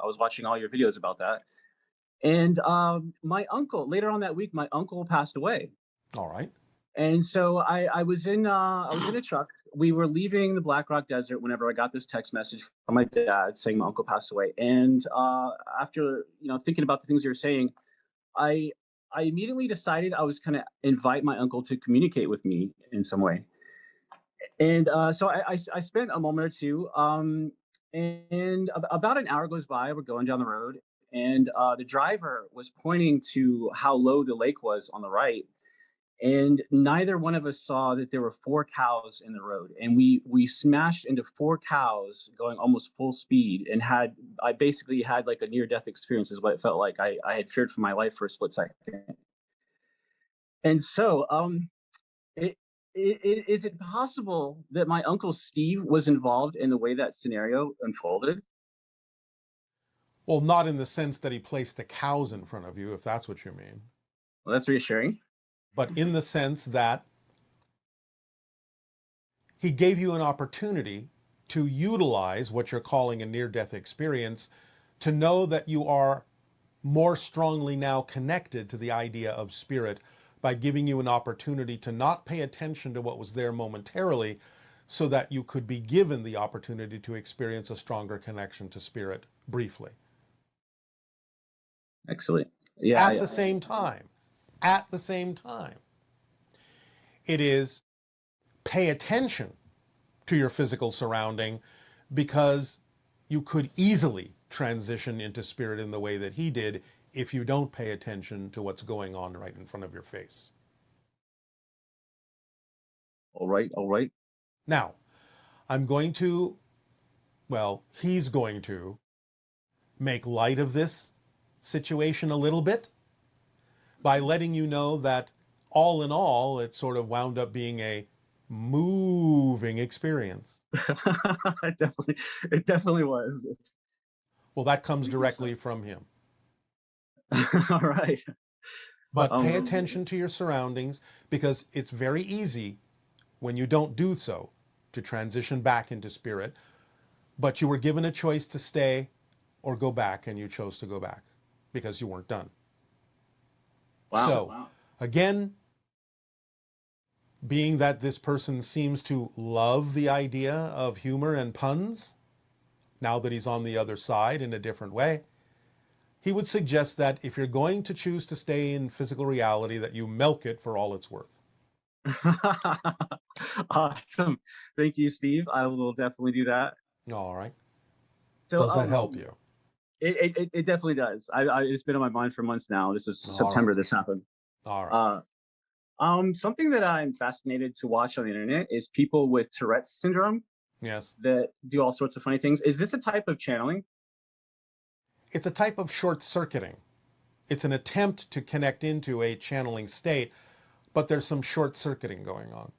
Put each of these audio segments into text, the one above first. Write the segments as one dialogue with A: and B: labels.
A: I was watching all your videos about that. And my uncle, later on that week, my uncle passed away.
B: All right.
A: And so I was in a truck. We were leaving the Black Rock Desert whenever I got this text message from my dad saying my uncle passed away. And after thinking about the things you were saying, I I immediately decided I was gonna invite my uncle to communicate with me in some way. And so I spent a moment or two, and about an hour goes by. We're going down the road, and the driver was pointing to how low the lake was on the right, and neither one of us saw that there were four cows in the road, and we smashed into four cows going almost full speed, and had I basically had like a near death experience, is what it felt like. I had feared for my life for a split second, and so it, is it possible that my uncle Steve was involved in the way that scenario unfolded?
B: Well, not in the sense that he placed the cows in front of you, if that's what you mean,
A: Well, that's reassuring.
B: but in the sense that he gave you an opportunity to utilize what you're calling a near death experience to know that you are more strongly now connected to the idea of spirit by giving you an opportunity to not pay attention to what was there momentarily so that you could be given the opportunity to experience a stronger connection to spirit briefly.
A: Excellent. Yeah,
B: At the same time, at the same time, it is pay attention to your physical surrounding because you could easily transition into spirit in the way that he did if you don't pay attention to what's going on right in front of your face.
A: all right, all right.
B: Now, I'm going to, well, he's going to make light of this situation a little bit by letting you know that all in all, it sort of wound up being a moving experience.
A: Definitely, it definitely was.
B: Well, that comes directly from him.
A: All right.
B: But pay
A: Um,
B: attention to your surroundings because it's very easy when you don't do so to transition back into spirit. But you were given a choice to stay or go back, and you chose to go back because you weren't done.
A: wow.
B: So, again, being that this person seems to love the idea of humor and puns, now that he's on the other side in a different way, he would suggest that if you're going to choose to stay in physical reality, that you milk it for all it's worth.
A: Awesome. Thank you, Steve. I will definitely do that.
B: All right.
A: So,
B: Does that help you?
A: it definitely does. It's been on my mind for months now. This is
B: All right.
A: September. This happened.
B: All right.
A: Uh, Something that I'm fascinated to watch on the internet is people with Tourette's syndrome
B: Yes.
A: that do all sorts of funny things. Is this a type of channeling?
B: It's a type of short circuiting. It's an attempt to connect into a channeling state, but there's some short circuiting going on.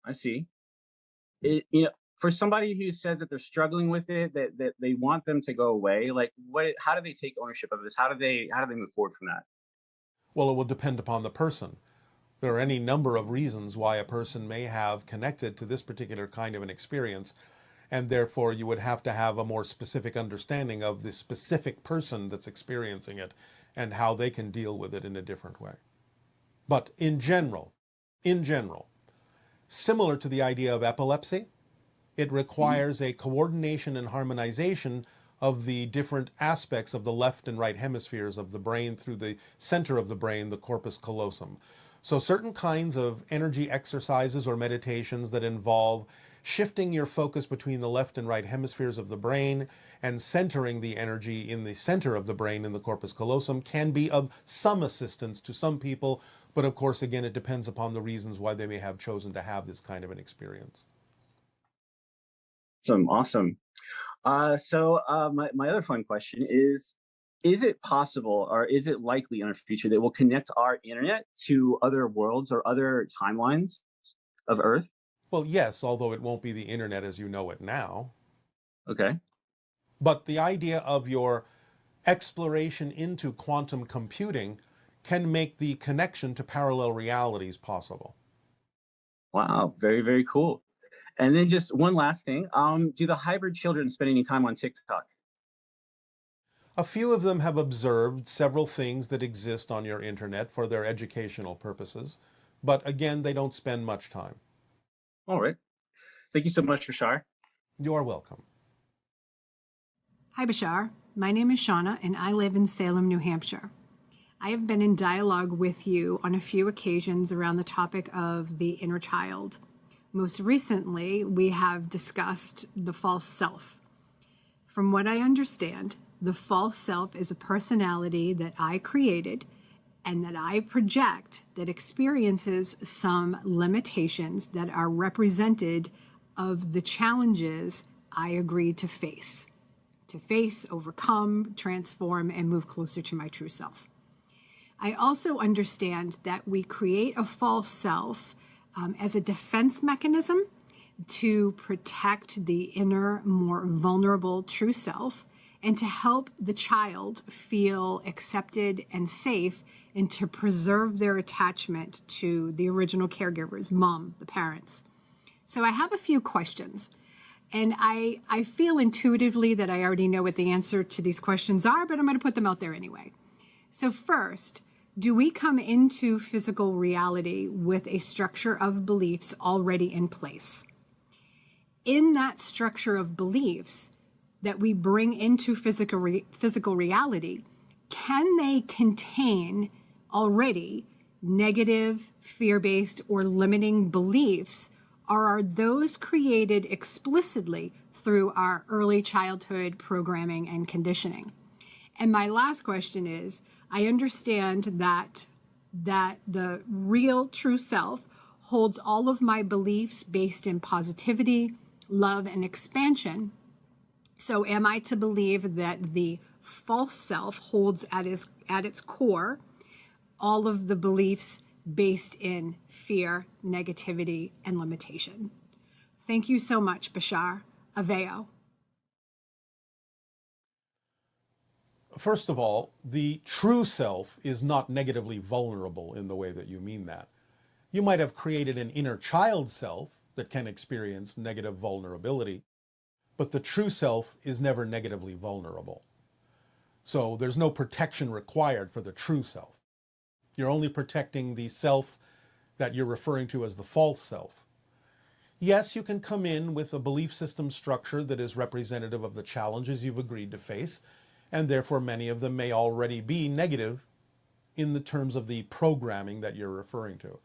A: I see. For somebody who says that they're struggling with it, that they want them to go away, like how do they take ownership of this? How do they move forward from that?
B: Well, it will depend upon the person. There are any number of reasons why a person may have connected to this particular kind of an experience, and therefore you would have to have a more specific understanding of the specific person that's experiencing it and how they can deal with it in a different way. But in general, similar to the idea of epilepsy, it requires a coordination and harmonization of the different aspects of the left and right hemispheres of the brain through the center of the brain, the corpus callosum. So certain kinds of energy exercises or meditations that involve shifting your focus between the left and right hemispheres of the brain and centering the energy in the center of the brain in the corpus callosum can be of some assistance to some people, but of course, again, it depends upon the reasons why they may have chosen to have this kind of an experience.
A: Awesome, awesome. My other fun question is it possible or is it likely in our future that we'll connect our internet to other worlds or other timelines of Earth?
B: Well, yes, although it won't be the internet as you know it now.
A: Okay.
B: But the idea of your exploration into quantum computing can make the connection to parallel realities possible.
A: Wow. Very, very cool. And then just one last thing. Do the hybrid children spend any time on TikTok?
B: A few of them have observed several things that exist on your internet for their educational purposes, but again, they don't spend much time.
A: All right. Thank you so much, Bashar.
B: You are welcome.
C: Hi, Bashar. My name is Shauna, and I live in Salem, New Hampshire. I have been in dialogue with you on a few occasions around the topic of the inner child. Most recently, we have discussed the false self. From what I understand, the false self is a personality that I created and that I project that experiences some limitations that are represented of the challenges I agreed to face, overcome, transform, and move closer to my true self. I also understand that we create a false self as a defense mechanism to protect the inner, more vulnerable true self and to help the child feel accepted and safe and to preserve their attachment to the original caregivers, mom, the parents. So I have a few questions. And I feel intuitively that I already know what the answer to these questions are, but I'm going to put them out there anyway. So first, do we come into physical reality with a structure of beliefs already in place? In that structure of beliefs that we bring into physical reality, can they contain already negative, fear-based, or limiting beliefs, or are those created explicitly through our early childhood programming and conditioning? And my last question is, I understand that the real true self holds all of my beliefs based in positivity, love, and expansion. So am I to believe that the false self holds at its core all of the beliefs based in fear, negativity, and limitation? Thank you so much, Bashar. Aveo.
B: First of all, the true self is not negatively vulnerable in the way that you mean that. You might have created an inner child self that can experience negative vulnerability, but the true self is never negatively vulnerable. So there's no protection required for the true self. You're only protecting the self that you're referring to as the false self. Yes, you can come in with a belief system structure that is representative of the challenges you've agreed to face, and therefore many of them may already be negative in the terms of the programming that you're referring to.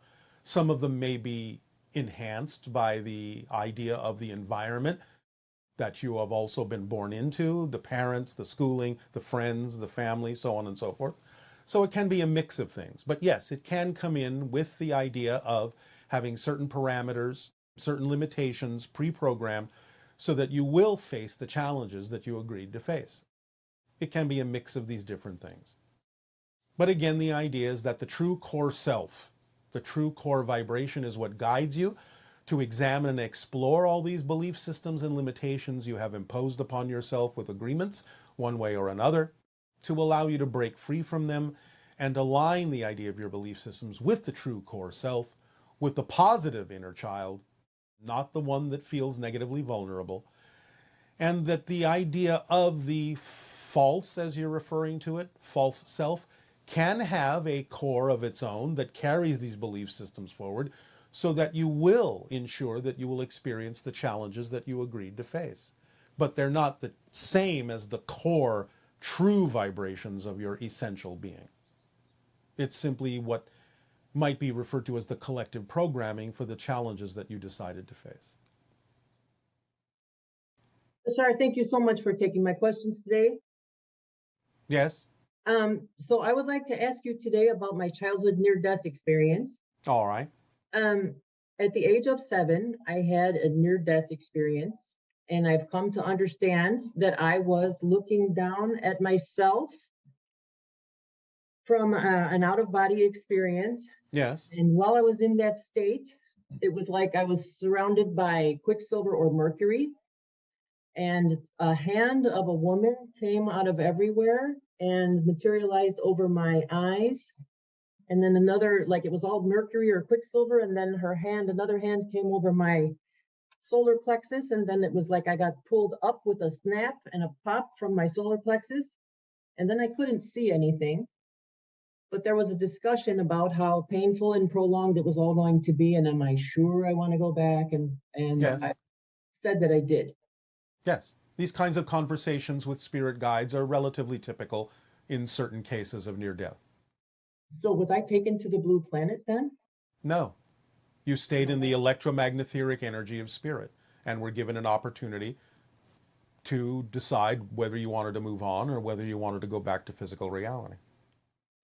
B: Some of them may be enhanced by the idea of the environment that you have also been born into, the parents, the schooling, the friends, the family, so on and so forth. So it can be a mix of things. But yes, it can come in with the idea of having certain parameters, certain limitations pre-programmed so that you will face the challenges that you agreed to face. It can be a mix of these different things. But again, the idea is that the true core self, the true core vibration is what guides you to examine and explore all these belief systems and limitations you have imposed upon yourself with agreements, one way or another, to allow you to break free from them and align the idea of your belief systems with the true core self, with the positive inner child, not the one that feels negatively vulnerable, and that the idea of the false, as you're referring to it, false self, can have a core of its own that carries these belief systems forward so that you will ensure that you will experience the challenges that you agreed to face. But they're not the same as the core, true vibrations of your essential being. It's simply what might be referred to as the collective programming for the challenges that you decided to face.
D: Bashar, thank you so much for taking my questions today.
B: Yes?
D: So I would like to ask you today about my childhood near-death experience.
B: All right.
D: At the age of 7, I had a near-death experience, and I've come to understand that I was looking down at myself from an out-of-body experience.
B: Yes.
D: And while I was in that state, it was like I was surrounded by quicksilver or mercury, and a hand of a woman came out of everywhere and materialized over my eyes. And then another, like it was all mercury or quicksilver, and then another hand came over my solar plexus, and then it was like I got pulled up with a snap and a pop from my solar plexus. and then I couldn't see anything. But there was a discussion about how painful and prolonged it was all going to be, and am I sure I want to go back? And
B: Yes.
D: I said that I did.
B: Yes. These kinds of conversations with spirit guides are relatively typical in certain cases of near death.
D: So was I taken to the blue planet then?
B: No. You stayed in the electromagnetic energy of spirit and were given an opportunity to decide whether you wanted to move on or whether you wanted to go back to physical reality.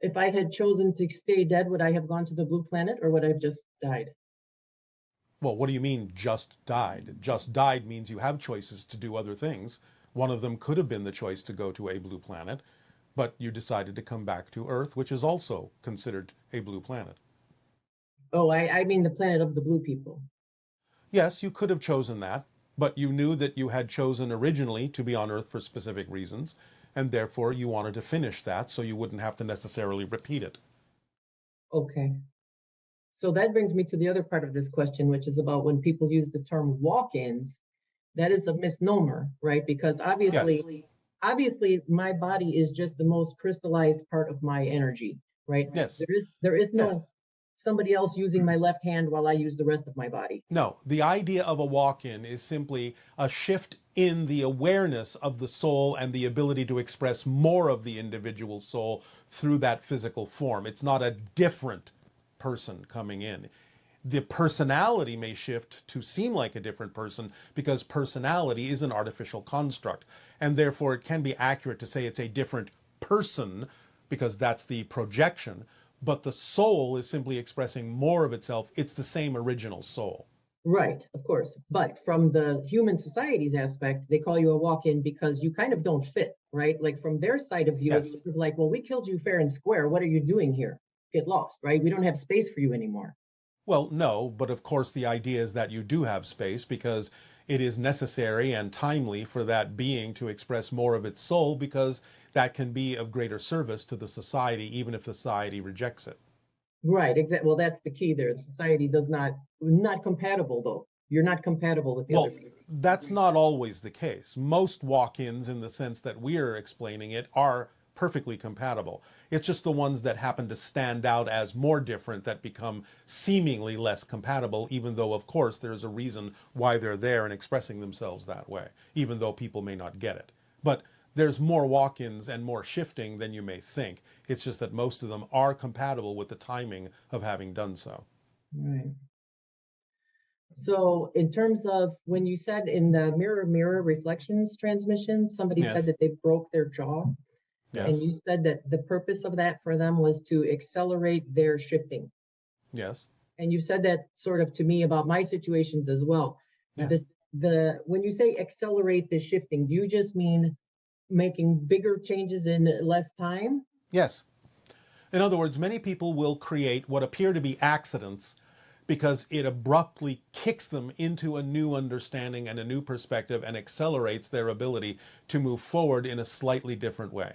D: If I had chosen to stay dead, would I have gone to the blue planet, or would I have just died?
B: Well, what do you mean just died? Just died means you have choices to do other things. One of them could have been the choice to go to a blue planet, but you decided to come back to Earth, which is also considered a blue planet.
D: Oh, I mean the planet of the blue people.
B: Yes, you could have chosen that, but you knew that you had chosen originally to be on Earth for specific reasons, and therefore you wanted to finish that so you wouldn't have to necessarily repeat it.
D: Okay. So that brings me to the other part of this question, which is about when people use the term walk-ins, that is a misnomer, right? Because obviously my body is just the most crystallized part of my energy, right?
B: Yes.
D: There is no
B: Yes.
D: somebody else using my left hand while I use the rest of my body.
B: No, the idea of a walk-in is simply a shift in the awareness of the soul and the ability to express more of the individual soul through that physical form. It's not a different person coming in. The personality may shift to seem like a different person because personality is an artificial construct, and therefore it can be accurate to say it's a different person because that's the projection. But the soul is simply expressing more of itself. It's the same original soul.
D: Right, of course. But from the human society's aspect, they call you a walk-in because you kind of don't fit, right? Like from their side of view,
B: Yes.
D: it's like, well, we killed you fair and square. What are you doing here? Get lost, right? We don't have space for you anymore.
B: Well, no, but of course the idea is that you do have space because it is necessary and timely for that being to express more of its soul because that can be of greater service to the society, even if the society rejects it.
D: Right, exactly. Well, that's the key there. Society does not compatible though. You're not compatible with the other
B: Well,
D: people.
B: that's not always the case. Most walk-ins, in the sense that we're explaining it, are perfectly compatible. It's just the ones that happen to stand out as more different that become seemingly less compatible, even though, of course, there's a reason why they're there and expressing themselves that way, even though people may not get it. But there's more walk-ins and more shifting than you may think. It's just that most of them are compatible with the timing of having done so.
D: Right. So in terms of when you said in the mirror reflections transmission, somebody
B: Yes.
D: said that they broke their jaw.
B: Yes.
D: And you said that the purpose of that for them was to accelerate their shifting.
B: Yes.
D: And you said that sort of to me about my situations as well.
B: Yes.
D: The when you say accelerate the shifting, do you just mean making bigger changes in less time?
B: Yes. In other words, many people will create what appear to be accidents because it abruptly kicks them into a new understanding and a new perspective and accelerates their ability to move forward in a slightly different way,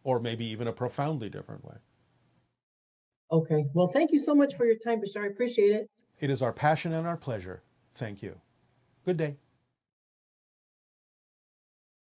B: or maybe even a profoundly different way.
D: Okay. Well, thank you so much for your time, Bashar. I appreciate it.
B: It is our passion and our pleasure. Thank you. Good day.